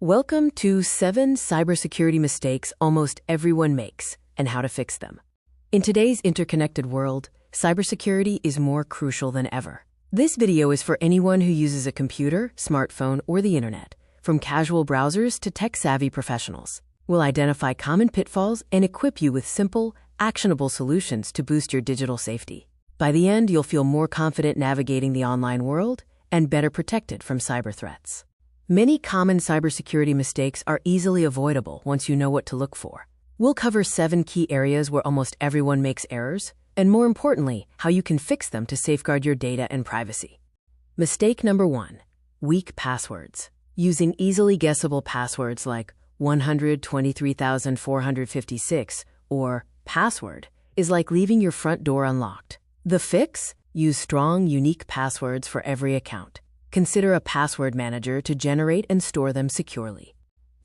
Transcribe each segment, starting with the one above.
Welcome to 7 cybersecurity mistakes almost everyone makes and how to fix them. In today's interconnected world, cybersecurity is more crucial than ever. This video is for anyone who uses a computer, smartphone, or the internet, from casual browsers to tech-savvy professionals. We'll identify common pitfalls and equip you with simple, actionable solutions to boost your digital safety. By the end, you'll feel more confident navigating the online world and better protected from cyber threats. Many common cybersecurity mistakes are easily avoidable once you know what to look for. We'll cover 7 key areas where almost everyone makes errors, and more importantly, how you can fix them to safeguard your data and privacy. Mistake number 1. Weak passwords. Using easily guessable passwords like 123,456 or password is like leaving your front door unlocked. The fix? Use strong, unique passwords for every account. Consider a password manager to generate and store them securely.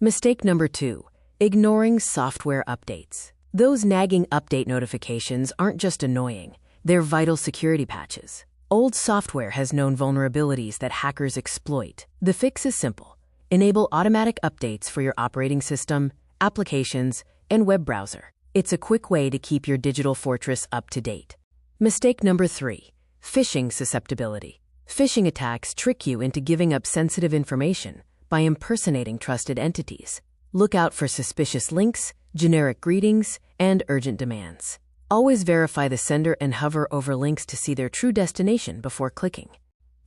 Mistake number 2. Ignoring software updates. Those nagging update notifications aren't just annoying, they're vital security patches. Old software has known vulnerabilities that hackers exploit. The fix is simple. Enable automatic updates for your operating system, applications, and web browser. It's a quick way to keep your digital fortress up to date. Mistake number 3. Phishing susceptibility. Phishing attacks trick you into giving up sensitive information by impersonating trusted entities. Look out for suspicious links, generic greetings, and urgent demands. Always verify the sender and hover over links to see their true destination before clicking.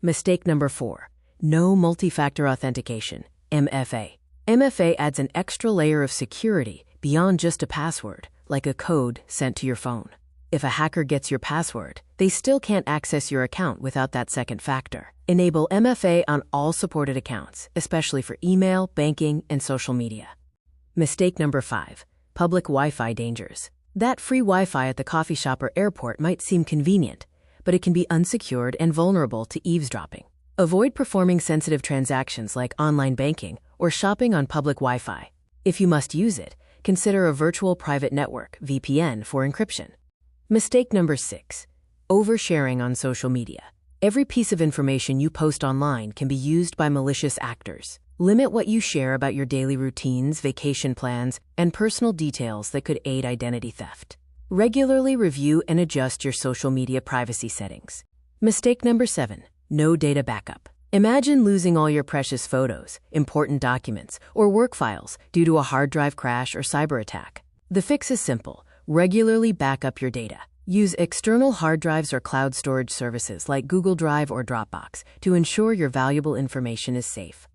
Mistake number 4. No multi-factor authentication, MFA. MFA adds an extra layer of security beyond just a password, like a code sent to your phone. If a hacker gets your password, they still can't access your account without that second factor. Enable MFA on all supported accounts, especially for email, banking, and social media. Mistake number 5. Public Wi-Fi dangers. That free Wi-Fi at the coffee shop or airport might seem convenient, but it can be unsecured and vulnerable to eavesdropping. Avoid performing sensitive transactions like online banking or shopping on public Wi-Fi. If you must use it, consider a virtual private network, VPN, for encryption. Mistake number 6. Oversharing on social media. Every piece of information you post online can be used by malicious actors. Limit what you share about your daily routines, vacation plans, and personal details that could aid identity theft. Regularly review and adjust your social media privacy settings. Mistake number 7. No data backup. Imagine losing all your precious photos, important documents, or work files due to a hard drive crash or cyber attack. The fix is simple. Regularly back up your data. Use external hard drives or cloud storage services like Google Drive or Dropbox to ensure your valuable information is safe.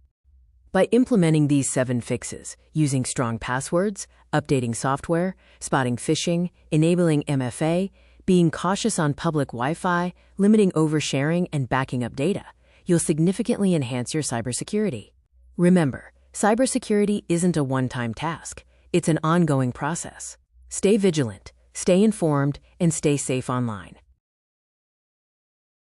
By implementing these 7 fixes, using strong passwords, updating software, spotting phishing, enabling MFA, being cautious on public Wi-Fi, limiting oversharing, and backing up data, you'll significantly enhance your cybersecurity. Remember, cybersecurity isn't a one-time task. It's an ongoing process. Stay vigilant, stay informed, and stay safe online.